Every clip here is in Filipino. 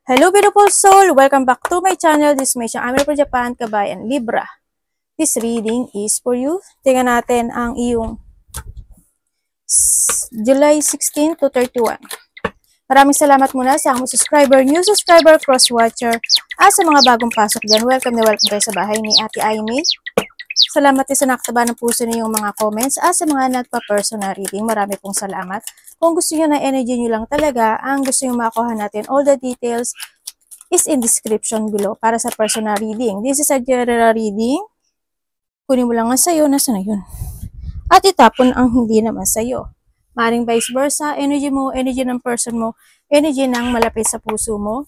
Hello beautiful soul! Welcome back to my channel. This is Meisha Amir from Japan, Kabayan, Libra. This reading is for you. Tingnan natin ang iyong July 16 to 31. Maraming salamat muna sa mga subscriber, new subscriber, cross-watcher, at sa mga bagong pasok dyan. Welcome na welcome kayo sa bahay ni Ate Aimee. Salamat din sa nakataba ng puso niyong mga comments at sa mga nagpa-personal reading. Marami pong salamat. Kung gusto niyo na energy niyo lang talaga, ang gusto niyo makuha natin, all the details is in description below para sa personal reading. This is a general reading. Kunin mo lang ang sa'yo, nasa na yun. At itapon ang hindi naman sa'yo. Maring vice versa, energy mo, energy ng person mo, energy ng malapit sa puso mo.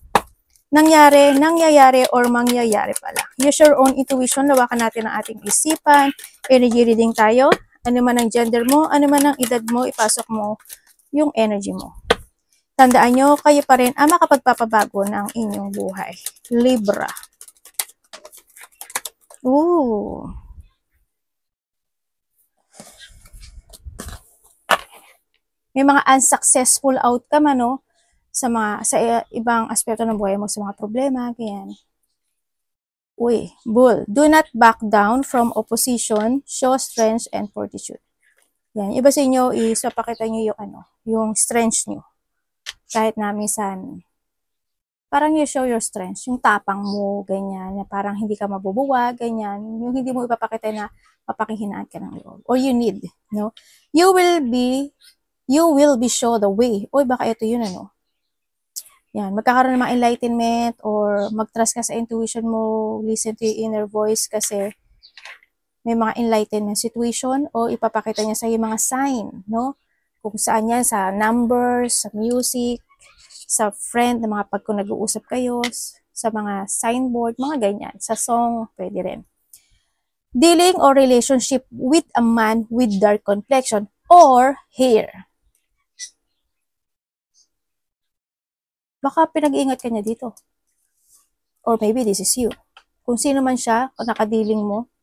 Nangyayari, or mangyayari pala. Use your own intuition, lawakan natin ang ating isipan. Energy reading tayo. Ano man ang gender mo, ano man ang edad mo, ipasok mo yung energy mo. Tandaan nyo, kayo pa rin ang makapagpapabago ng inyong buhay. Libra. Ooh. May mga unsuccessful outcome, ano? Sa ibang aspeto ng buhay mo, sa mga problema, ganyan. Uy, bull. Do not back down from opposition, show strength and fortitude. Yan. Iba sa inyo is, papakita nyo yung, yung strength nyo. Kahit na minsan, parang you show your strength, yung tapang mo, ganyan, na parang hindi ka mabubuwag, ganyan, yung hindi mo ipapakita na mapakihinaan ka ng loob. Or you need, no? You will be show the way. Uy, baka ito yun, ano? Yan, magkakaroon ng mga enlightenment or mag-trust ka sa intuition mo, listen to your inner voice kasi may mga enlightenment situation o ipapakita niya sa iyo mga sign, no? Kung saan yan, sa numbers, sa music, sa friend, na mga kung nag-uusap kayo, sa mga signboard, mga ganyan. Sa song, pwede rin. Dealing or relationship with a man with dark complexion or hair. Baka pinag-iingat ka niya dito. Or maybe this is you. Kung sino man siya, kung nakadiling mo.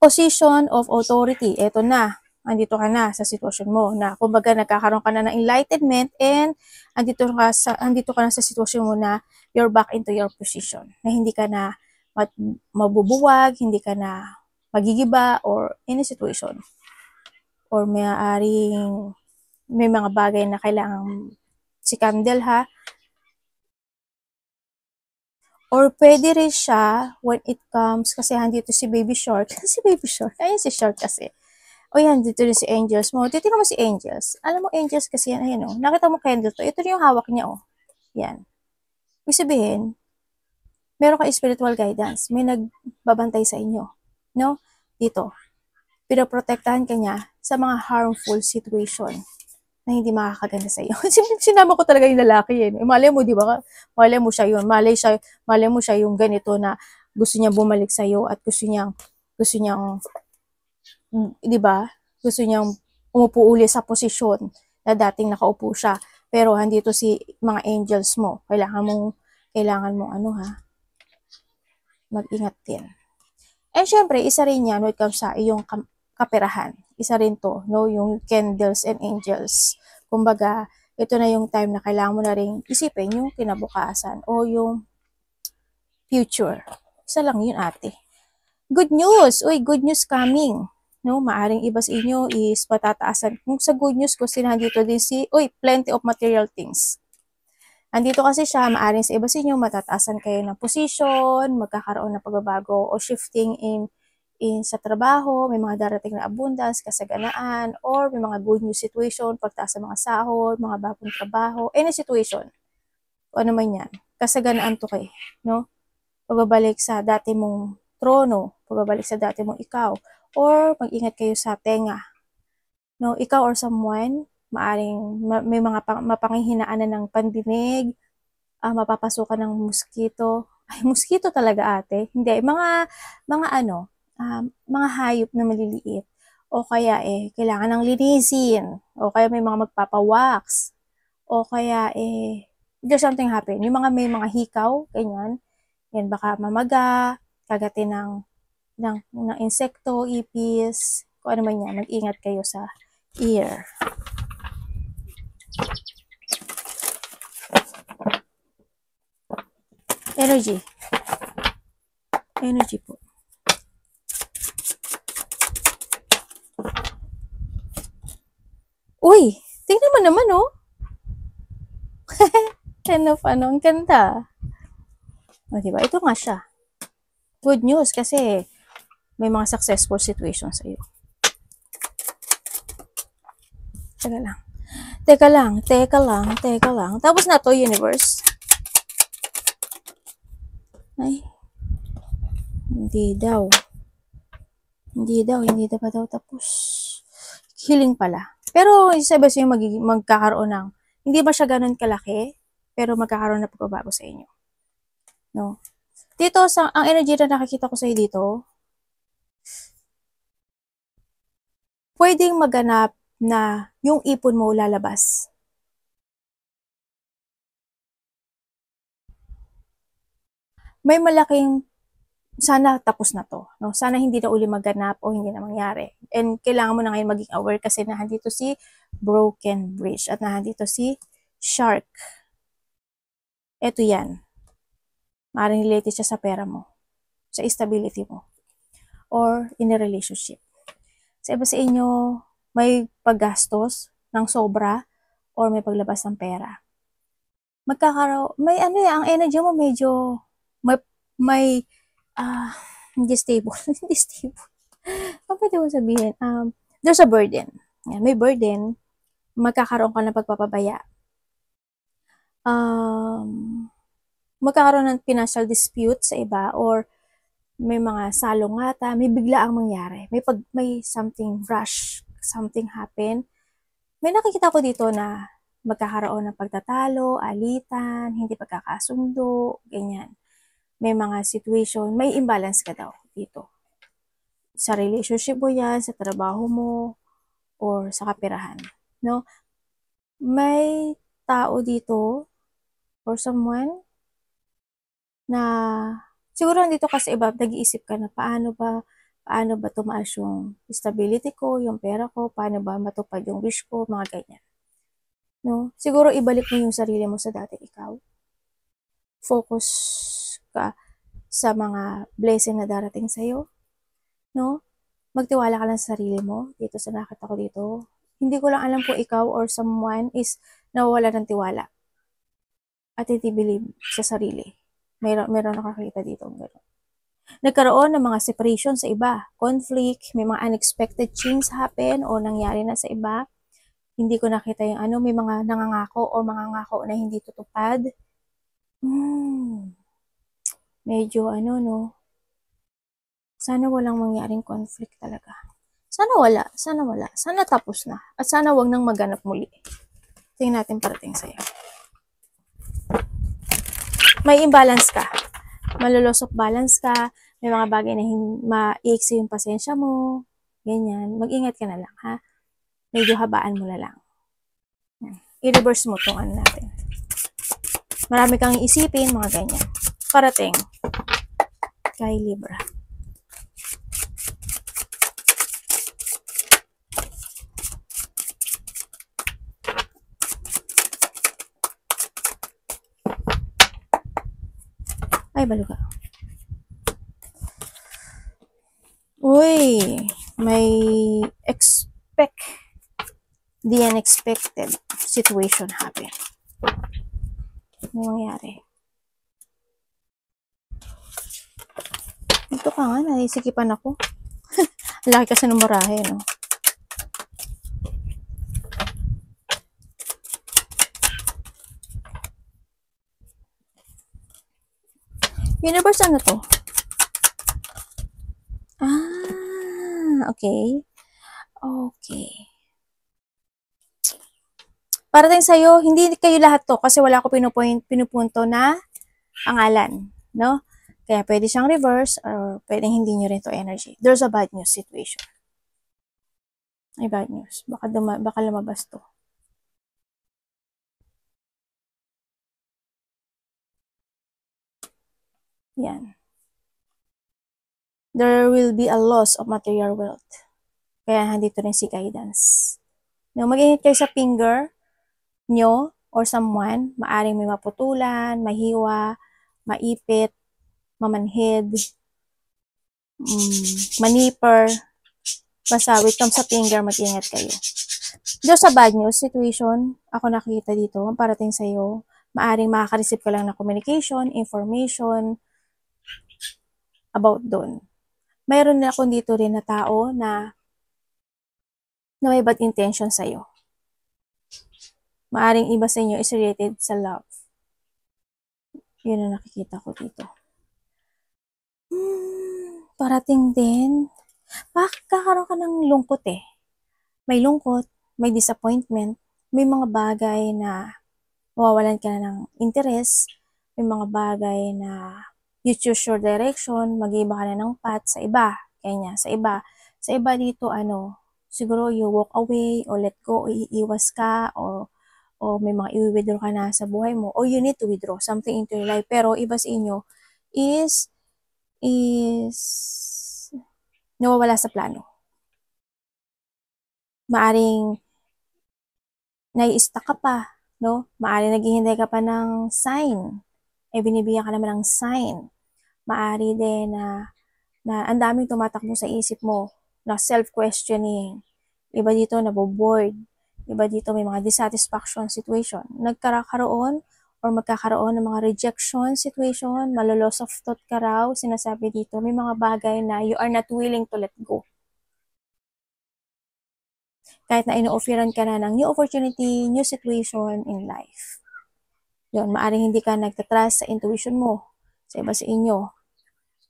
Position of authority. Eto na. Andito ka na sa sitwasyon mo. Na kumbaga nagkakaroon ka na ng enlightenment and andito ka na sa sitwasyon mo na you're back into your position. Na hindi ka na mabubuwag, hindi ka na magigiba or any situation. Or may mga bagay na kailangan si Candle, ha? Or pwede rin siya when it comes, kasi andito si Baby Shark. Si Baby Shark. Ayun si Shark kasi. O yan, dito rin si Angels mo. Dito naman si Angels. Alam mo, Angels kasi yan, ayan o. Nakita mo candle to. Ito rin yung hawak niya o. Yan. Ibig sabihin, meron ka spiritual guidance. May nagbabantay sa inyo. No? Dito. Pinoprotektahan ka niya sa mga harmful situation na hindi makakaganda sa iyo. Sinama ko talaga yung lalaki eh. Malay mo, di ba? Malay mo siya yun. Malay mo siya yung ganito na gusto niya bumalik sa iyo at gusto niyang, di ba? Gusto niyang umupo uli sa posisyon na dating nakaupo siya. Pero andito si mga angels mo. Kailangan mong mag-ingat din. And syempre, isa rin yan when it comes sa iyong kaperahan. Isa rin to, no? Yung candles and angels. Kumbaga, ito na yung time na kailangan mo na rin isipin yung kinabukasan o yung future. Isa lang yun, ate. Good news! Uy, good news coming. No? Maaring iba sa inyo is patataasan. Kung sa good news ko, sinandito din plenty of material things. Andito kasi siya, maaring sa iba sa inyo, matataasan kayo ng position, magkakaroon ng pagbabago o shifting in sa trabaho, may mga darating na abundance, kasaganaan, or may mga good news situation, pagtaas sa mga sahod, mga bagong trabaho, any situation. O ano man yan, kasaganaan to kayo, no? Pagbabalik sa dati mong trono, pagbabalik sa dati mong ikaw, or mag-ingat kayo sa tenga. No, ikaw or someone, maaring may mga mapanghihinaan na ng pandinig, mapapasukan ng mosquito. Ay, mosquito talaga, ate. Hindi, mga hayop na maliliit. O kaya kailangan ng linisin. O kaya may mga magpapawax. O kaya there's something happen. Yung may mga hikaw, ganyan. Yan, baka mamaga, kagatin ng insekto, ipis, kung ano man yan. Mag-ingat kayo sa ear. Energy. Energy po. Uy! Tingnan mo naman, oh. Ano, ang ganda. O, diba? Ito nga siya. Good news kasi may mga successful situations sa'yo. Teka lang. Tapos na to, universe. Ay. Hindi daw pa daw tapos. Healing pala. Pero, sabi sa'yo magkakaroon ng, hindi ba siya ganun kalaki, pero magkakaroon na pagbabago sa inyo. No? Dito, ang energy na nakikita ko sa'yo dito, pwedeng maganap na yung ipon mo lalabas. May malaking, sana tapos na to. No? Sana hindi na uli maganap o hindi na mangyari. And kailangan mo na ngayon maging aware kasi nandito si Broken Bridge at nandito si Shark. Ito yan. Maaaring related siya sa pera mo, sa stability mo, or in a relationship. Sa iba sa inyo, may paggastos ng sobra or may paglabas ng pera. May ang energy mo medyo hindi stable. Hindi stable. Ano pwede mo sabihin? There's a burden. Yan, may burden. Magkakaroon ka ng pagpapabaya. Magkakaroon ng financial dispute sa iba or may mga salungata, may bigla ang mangyari. May something rush, something happen. May nakikita ko dito na magkakaroon ng pagtatalo, alitan, hindi pagkakasundo, ganyan. May mga situation, may imbalance ka daw dito. Sa relationship mo yan, sa trabaho mo, or sa kapirahan. No? May tao dito, or someone, na siguro nandito kasi iba, nag-iisip ka na paano ba tumaas yung stability ko, yung pera ko, paano ba matupad yung wish ko, mga ganyan. No? Siguro ibalik mo yung sarili mo sa dati ikaw. Focus ka sa mga blessing na darating sa'yo. No? Magtiwala ka lang sa sarili mo. Dito sa nakita ko dito. Hindi ko lang alam kung ikaw or someone is nawawala ng tiwala. At hindi believe sa sarili. Meron nakakita dito. Meron. Nagkaroon ng mga separation sa iba. Conflict, may mga unexpected change happen o nangyari na sa iba. Hindi ko nakita yung may mga nangangako o mangangako na hindi tutupad. Medyo no. Sana walang mangyaring conflict talaga. Sana wala. Sana tapos na. At sana wag nang maganap muli. Tingnan natin parating sa'yo. May imbalance ka. Maluloss of balance ka. May mga bagay na ma-iiksi yung pasensya mo. Ganyan. Mag-ingat ka na lang, ha? Medyo habaan mo na lang. I-reverse mo itong natin. Marami kang isipin, mga ganyan. Parating. Kay Libra. Ay, baluga. Uy, may the unexpected situation happen. Ano nangyari? Ito ka nga, naisikipan ako. Laki kasi ng marahe, no? Universe, ano to? Okay. Parating sa'yo, hindi kayo lahat to kasi wala ko pinupunto na pangalan, no? Kaya pwede siyang reverse or pwedeng hindi nyo rin to energy. There's a bad news situation. Ay, bad news. Baka lumabas to. Yan. There will be a loss of material wealth. Kaya nandito rin si guidance. No, mag-ingat kayo sa finger nyo or someone. Maaring may maputulan, mahiwa, maipit, mamanhid, maniper, basta with thumbs sa finger, mag-ingat kayo. Diyos sa bad news situation, ako nakita dito, ang parating sa'yo, maaring makaka-receive ka lang ng communication, information about doon. Mayroon na ako dito rin na tao na may bad intention sa'yo. Maaring iba sa inyo is related sa love. Yun ang nakikita ko dito. Parating din, makakaroon ka ng lungkot eh. May lungkot, may disappointment, may mga bagay na mawawalan ka na ng interest, may mga bagay na you choose your direction, mag-iba ka na ng path sa iba, kanya, sa iba. Sa iba dito, siguro you walk away, o let go, o iiwas ka, o may mga i-withdraw ka na sa buhay mo, or you need to withdraw something into your life. Pero iba sa inyo is nawawala sa plano. Maaring nai-stuck ka pa, no? Maaring naghihintay ka pa ng sign. Binibigyan ka naman ng sign. Maari din na ang daming tumatakbo sa isip mo, na self-questioning. Iba dito nabobored. Iba dito may mga dissatisfaction situation. Nagkakaroon or magkakaroon ng mga rejection situation, maloloss of thought ka raw, sinasabi dito, may mga bagay na you are not willing to let go. Kahit na ino-offeran ka na ng new opportunity, new situation in life. Yun, maaring hindi ka nagtatrust sa intuition mo, sa iba sa inyo.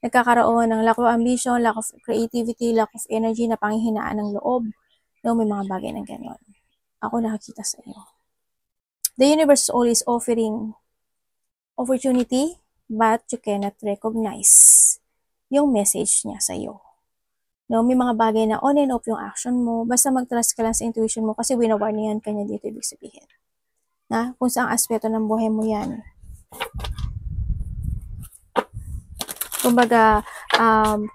Nagkakaroon ng lack of ambition, lack of creativity, lack of energy, na panghihinaan ng loob. No, may mga bagay na gano'n. Ako nakakita sa iyo. The universe is always offering opportunity, but you cannot recognize yung message niya sa iyo. No, may mga bagay na on and off yung action mo, basta mag-trust ka lang sa intuition mo kasi winawarningan ka niya dito, ibig sabihin. Na, kung saang aspeto ng buhay mo yan. Kumbaga,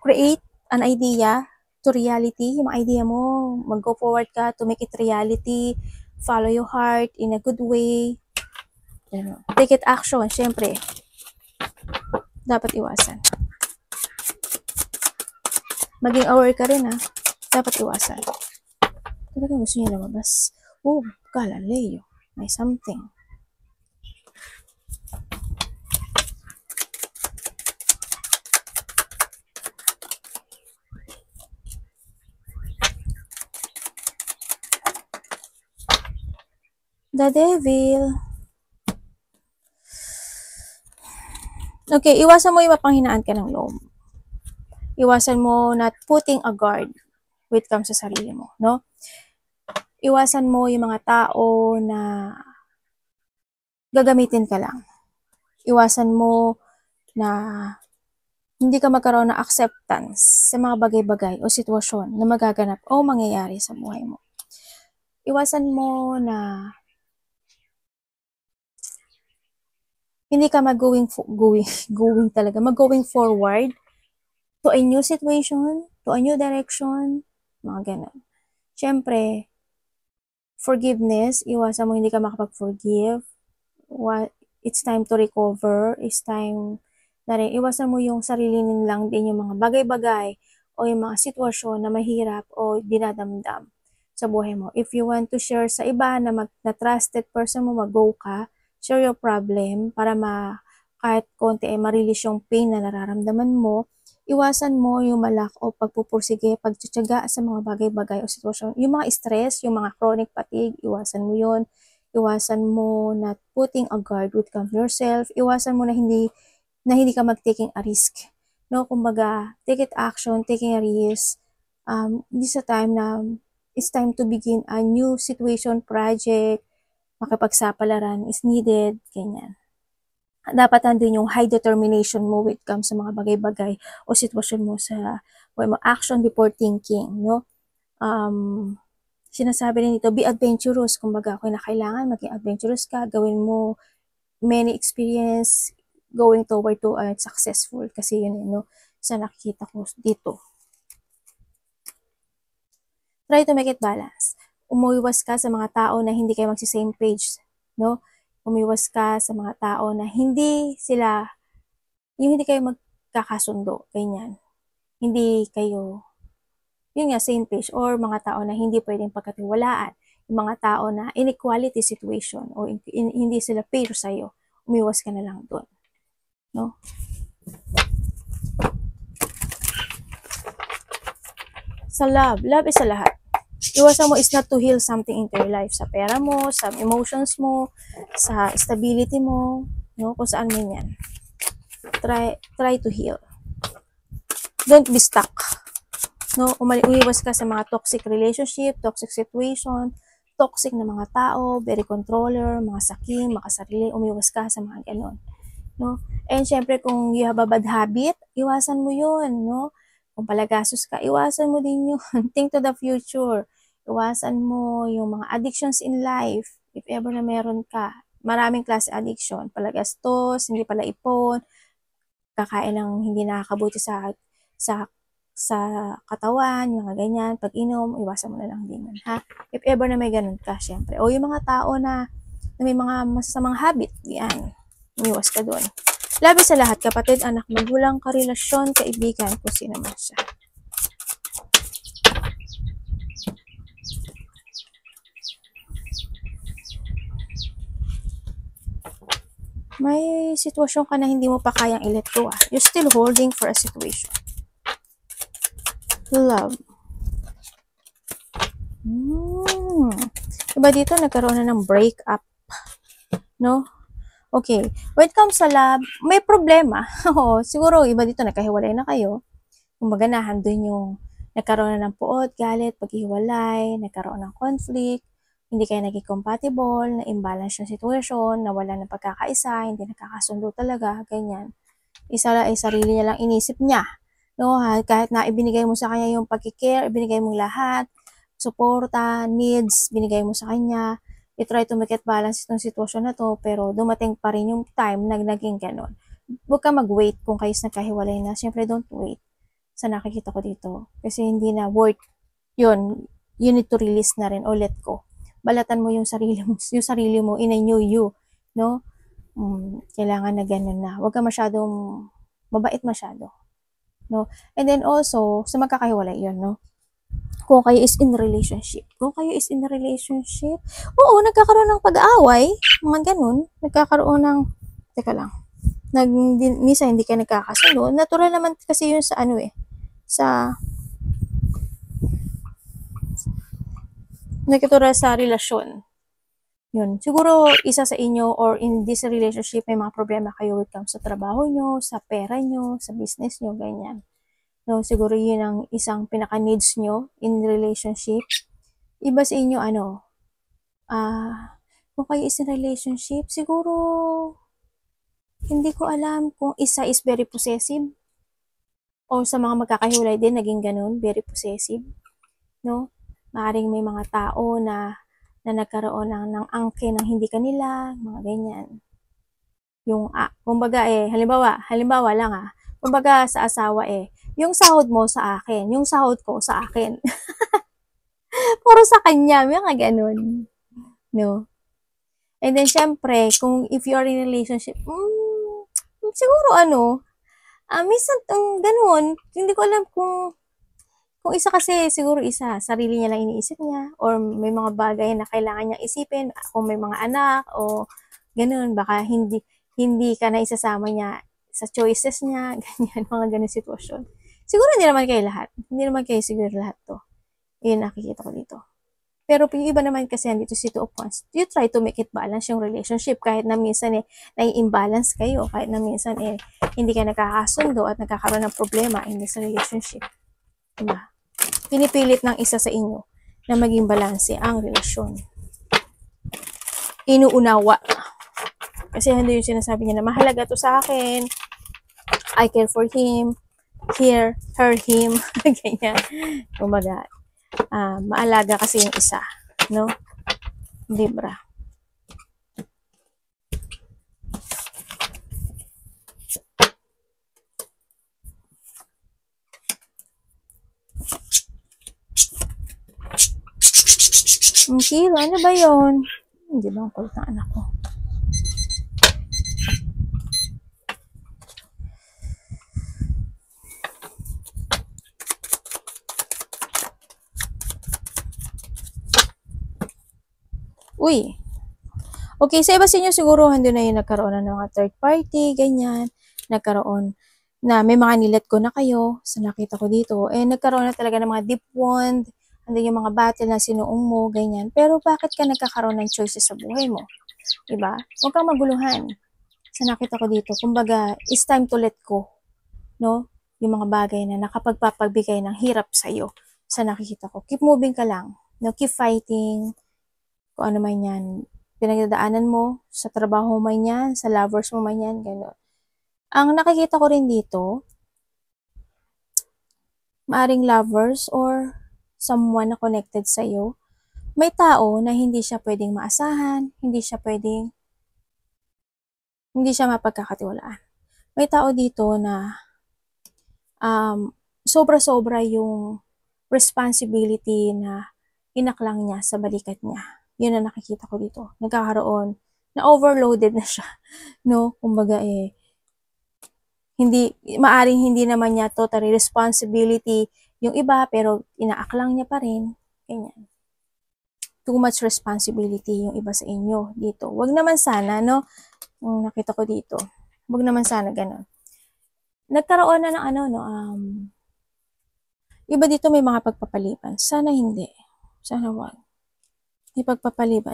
create an idea to reality, yung idea mo, mag-go forward ka to make it reality, follow your heart in a good way, take it action, syempre, dapat iwasan. Maging aware ka rin dapat iwasan. Talagang gusto niya lumabas. Oh, Galileo, may something. The devil. Okay, iwasan mo yung mapanghinaan ka ng loob. Iwasan mo not putting a guard when it comes sa sarili mo, no? Iwasan mo yung mga tao na gagamitin ka lang. Iwasan mo na hindi ka magkaroon ng acceptance sa mga bagay-bagay o sitwasyon na magaganap o mangyayari sa buhay mo. Iwasan mo na hindi ka mag-going forward to a new situation, to a new direction, mga ganun. Siyempre, forgiveness, iwasan mo hindi ka makapag-forgive. It's time to recover, it's time na rin, iwasan mo yung sarili lang din yung mga bagay-bagay o yung mga sitwasyon na mahirap o dinadamdam sa buhay mo. If you want to share sa iba na trusted person mo, mag-go ka, share your problem para kahit konti ay ma-release yung pain na nararamdaman mo. Iwasan mo yung malak o pagpupursige, pagtsatsaga sa mga bagay-bagay o sitwasyon. Yung mga stress, yung mga chronic fatigue, iwasan mo yun. Iwasan mo not putting a guard with yourself. Iwasan mo na hindi ka mag-taking a risk. No, kumbaga, take it action, taking a risk. This is a time na it's time to begin a new situation, project, makipagsapalaran is needed, ganyan. Dapat nandun yung high determination mo when it comes sa mga bagay-bagay o sitwasyon mo sa action before thinking, no? Sinasabi rin dito, be adventurous. Kumbaga, kung kailangan maging adventurous ka, gawin mo many experience going toward to successful. Kasi yun, no? Sa nakikita ko dito. Try to make it balance. Umuiwas ka sa mga tao na hindi kayo magsi-same page, no? Umiwas ka sa mga tao na hindi sila yung hindi kayo magkakasundo, ganyan. Hindi kayo, yun nga, same page, or mga tao na hindi pwedeng pagkatiwalaan, yung mga tao na inequality situation, o hindi sila fair sa'yo, umiwas ka na lang doon. No? Sa love is sa lahat. Iwasan mo is not to heal something into your life. Sa pera mo, sa emotions mo, sa stability mo, no? Kung saan man yan. Try to heal. Don't be stuck. No? Umiwas ka sa mga toxic relationship, toxic situation, toxic na mga tao, very controller, mga saking, makasarili, umiwas ka sa mga ganon. No? And syempre, kung you have a bad habit, iwasan mo yun, no? Kung palagastos ka, iwasan mo din yun. Think to the future. Iwasan mo yung mga addictions in life. If ever na meron ka, maraming klase addiction. Palagastos, hindi pala ipon, kakain ng hindi nakakabuti sa katawan, mga ganyan. Pag inom, iwasan mo na lang din yun, ha? If ever na may ganun ka, syempre. O yung mga tao na may mga masasamang habit, yan. Iwas ka doon. Labi sa lahat, kapatid, anak, magulang, karelasyon, kaibigan, kung sino man siya. May sitwasyon ka na hindi mo pa kayang i-let go, ah. You're still holding for a situation. Love. Diba dito, nagkaroon na ng breakup. No? Okay. When it comes sa love, may problema. Siguro, iba dito, nagkahiwalay na kayo. Kumbaga, nahandun yung nagkaroon na ng puot, galit, paghiwalay, nagkaroon ng conflict, hindi kayo naging compatible, na-imbalance yung situation, nawala ng pagkakaisa, hindi nakakasundo talaga, ganyan. Isa ay sarili niya lang inisip niya. No, kahit na ibinigay mo sa kanya yung pagkikare, ibinigay mo lahat, suporta, needs, binigay mo sa kanya, you try to make it balance itong sitwasyon na to, pero dumating pa rin yung time na naging ganon. Huwag ka mag-wait kung kayo nagkahiwalay na. Siyempre, don't wait sa nakikita ko dito. Kasi hindi na worth yun. You need to release na rin or let go. Balatan mo yung sarili mo in a new you. No? Kailangan na ganun na. Huwag ka masyadong mabait masyado. No? And then also, sa magkakahiwalay yun, no? Kung kayo is in relationship. Oo, nagkakaroon ng pag-aaway, mga ganun. Nagkakaroon ng, teka lang, misa hindi ka nagkakasundo. Natural naman kasi yun sa nagkatural sa relasyon. Yun. Siguro, isa sa inyo or in this relationship, may mga problema kayo with comes sa trabaho nyo, sa pera nyo, sa business nyo, ganyan. No, siguro yun ang isang pinaka-needs nyo in relationship. Iba sa inyo, kung kayo is in relationship, siguro, hindi ko alam kung isa is very possessive o sa mga magkakahiwalay din, naging ganun, very possessive. No? Maaring may mga tao na nagkaroon ng angke ng hindi kanila, mga ganyan. Yung, kumbaga halimbawa lang kumbaga sa asawa yung sahod mo sa akin, yung sahod ko sa akin. Puro sa kanya, may mga ganun. No? And then, syempre, kung if you are in a relationship, siguro minsan, ganun, hindi ko alam kung isa kasi, siguro isa, sarili niya lang iniisip niya, or may mga bagay na kailangan niyang isipin, kung may mga anak, o ganun, baka hindi ka na isasama niya sa choices niya, ganyan, mga ganun sitwasyon. Siguro hindi naman kayo lahat. Hindi naman kayo siguro lahat to. Yun nakikita ko dito. Pero yung iba naman kasi dito si Two of Wands, you try to make it balance yung relationship kahit na minsan nai-imbalance kayo, kahit na minsan hindi ka nagkakasundo at nagkakaroon ng problema in this relationship. Diba? Pinipilit ng isa sa inyo na maging balanse ang relasyon. Inuunawa. Kasi hindi yung sinasabi niya na mahalaga to sa akin, I care for him, her, him, ganyan. Kumbaga, maalaga kasi yung isa, no? Libra. Kilo, ano ba yun? Hindi ba ang kulit ng anak ko? Uy, okay, sa iba sa inyo siguro hindi na yung nagkaroon na ng mga third party, ganyan, nagkaroon na may mga nilet ko na kayo, sa nakita ko dito, nagkaroon na talaga ng mga deep wound, andun yung mga battle na sinuong mo, ganyan. Pero bakit ka nagkakaroon ng choices sa buhay mo? Diba? Huwag kang maguluhan. Sa nakita ko dito, kumbaga, it's time to let go, no? Yung mga bagay na nakapagpapagbigay ng hirap sa'yo, sa nakikita ko. Keep moving ka lang, no? Keep fighting, kung ano man yan, pinagdadaanan mo, sa trabaho man yan, sa lovers mo man yan, gano'n. Ang nakikita ko rin dito, maaring lovers or someone na connected sa'yo, may tao na hindi siya pwedeng maasahan, hindi siya mapagkakatiwalaan. May tao dito na sobra-sobra yung responsibility na inaklang niya sa balikat niya. Yun ang nakikita ko dito. Nagkakaroon, na overloaded na siya. No? Kumbaga maaring hindi naman niya totally responsibility yung iba, pero inaaklang niya pa rin. Ganyan. Too much responsibility yung iba sa inyo dito. Wag naman sana, no? Yung nakita ko dito. Wag naman sana ganun. Nagkaroon na ng iba dito may mga pagpapaliban. Sana hindi. Sana wag. May pagpapaliban.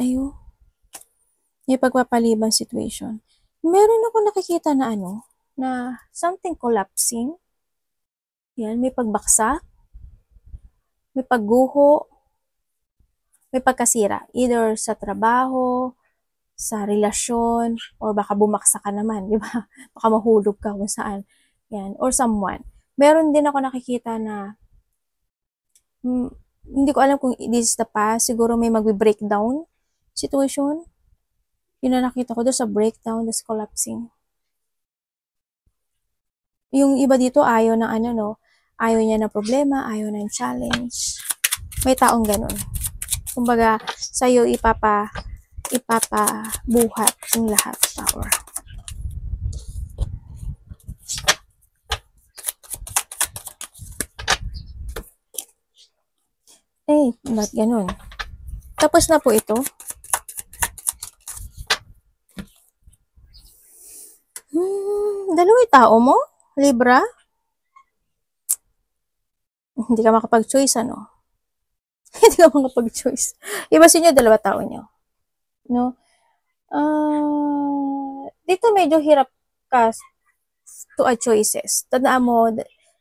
May pagpapaliban situation. Meron ako nakikita na na something collapsing. Yan, may pagbaksak. May pagguho. May pagkasira. Either sa trabaho, sa relasyon, or baka bumaksak ka naman, di ba? Baka mahulog ka kung saan. Yan, or someone. Meron din ako nakikita na hindi ko alam kung this is the past. Siguro may magbe-breakdown situation. Yun na nakita ko doon sa breakdown, this collapsing. Yung iba dito ayaw ng ayaw niya ng problema, ayaw ng challenge. May taong ganun. Kumbaga, sa'yo ipapabuhat ang lahat. Tower. Ba't ganun? Tapos na po ito. Dalawa yung tao mo? Libra? Hindi ka makapag-choice, Hindi ka makapag-choice. Iba sa inyo, dalawa tao nyo. No? Dito medyo hirap ka to a choices. Tandaan mo,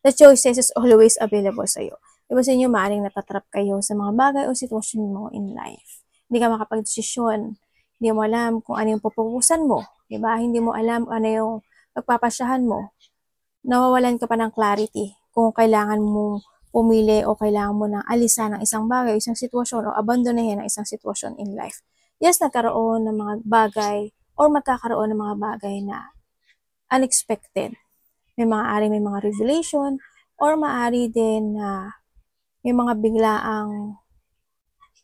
the choices is always available sa'yo. Iba sa inyo, maaaring natatrap kayo sa mga bagay o sitwasyon mo in life. Hindi ka makapag-desisyon. Hindi mo alam kung ano yung pupukusan mo. Diba? Hindi mo alam ano yung pagpapasyahan mo. Nawawalan ka pa ng clarity kung kailangan mo pumili o kailangan mo nang alisan ng isang bagay, isang sitwasyon o abandonahin ang isang sitwasyon in life. Yes, nagkaroon ng mga bagay or magkakaroon ng mga bagay na unexpected. May mga revelation or maaari din na may mga biglaang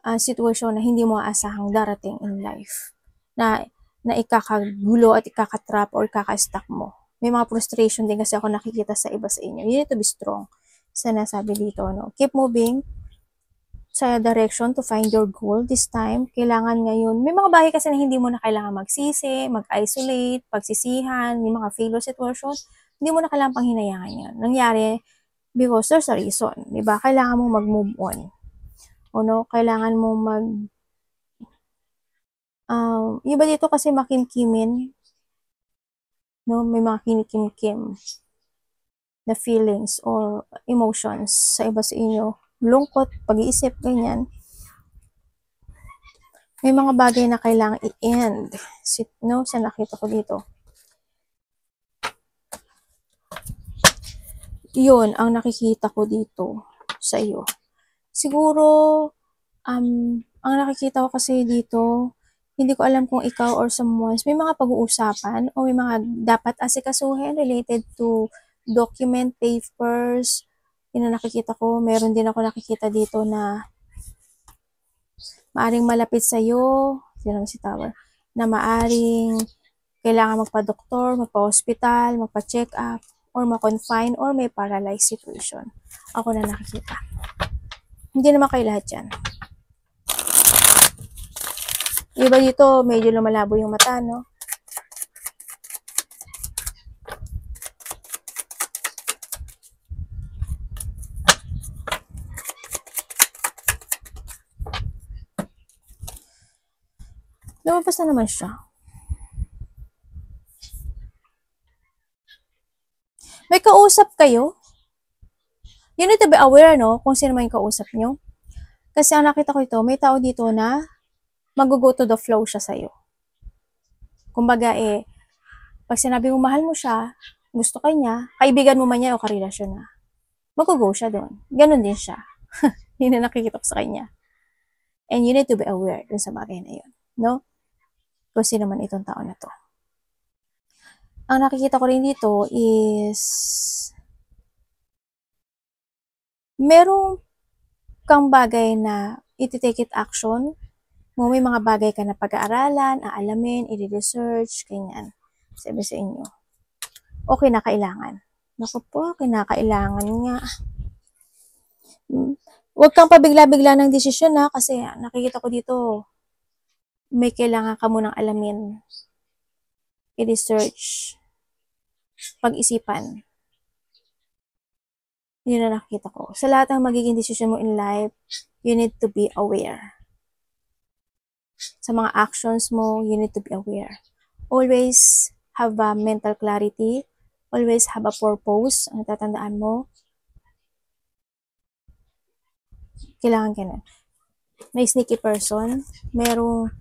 sitwasyon na hindi mo aasahang darating in life na ikakagulo at ikakatrap or ikaka-stuck mo. May mga frustration din kasi ako nakikita sa iba sa inyo. You need to be strong. Sana sabi dito, keep moving sa direction to find your goal this time. Kailangan ngayon, may mga bagay kasi na hindi mo na kailangan magsisi, mag-isolate, pagsisihan, may mga failure situation, hindi mo na kailangan panghinayangan yan. Nangyari because there's a reason, di ba? Kailangan mo mag-move on. Kailangan mo iba dito kasi makimkimin, may mga kinikimkim na feelings or emotions sa iba sa inyo. Lungkot, pag-iisip, ganyan. May mga bagay na kailangan i-end. Sa nakita ko dito. Yun ang nakikita ko dito sa iyo. Siguro, ang nakikita ko kasi dito, hindi ko alam kung ikaw or someone, may mga pag-uusapan o may mga dapat asikasuhin related to document, papers. Yun ang nakikita ko. Meron din ako nakikita dito na maaring malapit sa'yo, yun si Tower, na maaring kailangan magpa-doktor, magpa-hospital, magpa-check up, or ma-confine, or may paralyzed situation. Ako na nakikita. Hindi naman kayo lahat yan. Iba dito, medyo lumalabo yung mata, no? Lumabas na naman siya. May kausap kayo? You need to be aware, no? Kung sino man yung kausap nyo. Kasi ang nakita ko ito, may tao dito na mag-go to the flow siya sa'yo. Kumbaga pag sinabi mo mahal mo siya, gusto ka niya, kaibigan mo man niya o karelasyon na, mag-go siya doon. Ganon din siya. Yun na nakikita ko sa kanya. And you need to be aware dun sa bagay na yun. No? Kung sino man itong tao na to. Ang nakikita ko rin dito is merong kang bagay na iti-take it action mo, may mga bagay ka na pag-aaralan, aalamin, i-research, ganyan. Sabi sa inyo. O kinakailangan. Naku po, kinakailangan nga. Huwag kang pabigla-bigla ng desisyon na kasi nakikita ko dito may kailangan ka munang alamin, i-research, pag-isipan. Yun na nakikita ko. Sa lahat ng magiging desisyon mo in life, you need to be aware. Sa mga actions mo, you need to be aware. Always have a mental clarity. Always have a purpose. Ang tatandaan mo, kailangan ka na. May sneaky person. Merong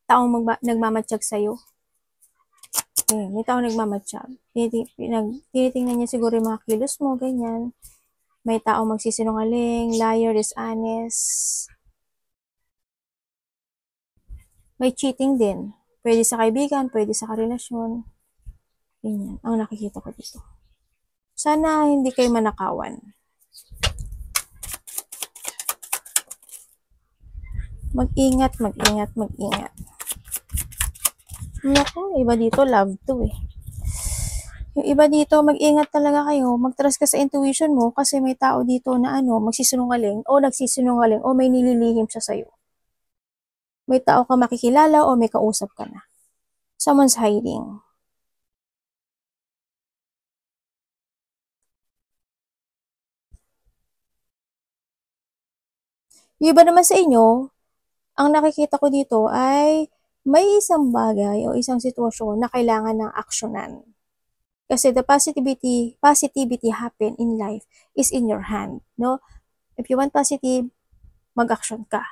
taong nagmamatsyag sa'yo. May taong nagmamatsyag. Tinitingnan niya siguro yung mga kilos mo, ganyan. May taong magsisinungaling, liar, dishonest. May cheating din. Pwede sa kaibigan, pwede sa karelasyon. Ganyan. Ang nakikita ko dito. Sana hindi kayo manakawan. Mag-ingat, mag-ingat, mag-ingat. Naku, iba dito, love to eh. Yung iba dito, mag-ingat talaga kayo. Mag-trust ka sa intuition mo kasi may tao dito na magsisinungaling o nagsisinungaling o may nililihim siya sa'yo. May tao ka makikilala o may kausap ka na. Someone's hiding. Yung iba naman sa inyo, ang nakikita ko dito ay may isang bagay o isang sitwasyon na kailangan ng aksyonan. Kasi the positivity happen in life is in your hand, no? If you want positive, mag-action ka.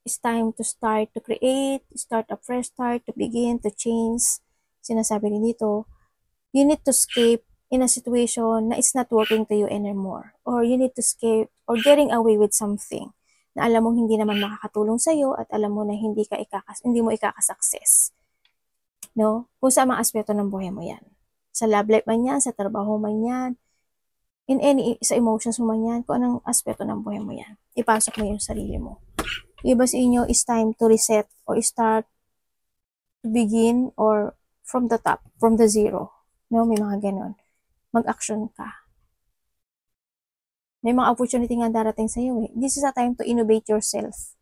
It's time to start to create, start a fresh start, to begin, to change. Sinasabi rin dito, you need to escape in a situation na it's not working to you anymore. Or you need to escape or getting away with something na alam mong hindi naman makakatulong sa'yo at alam mo na hindi mo ikakasuccess. No? Kung sa mga aspeto ng buhay mo yan. Sa love life man yan, sa trabaho man yan, sa emotions mo man yan, kung anong aspeto ng buhay mo yan. Ipasok mo yung sarili mo. Iba sa inyo is time to reset or start to begin or from the top, from the zero. No? May mga ganon. Mag-action ka. May mga opportunity nga darating sa iyo eh. This is a time to innovate yourself.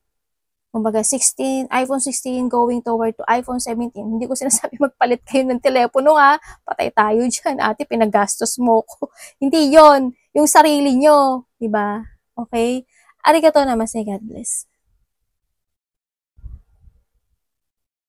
Kumbaga, iPhone 16 going toward to iPhone 17. Hindi ko sinasabi magpalit kayo ng telepono ha. Patay tayo dyan. Ate, pinagastos mo ko. Hindi yon, yung sarili nyo. Diba? Okay? Arigato namaste. God bless.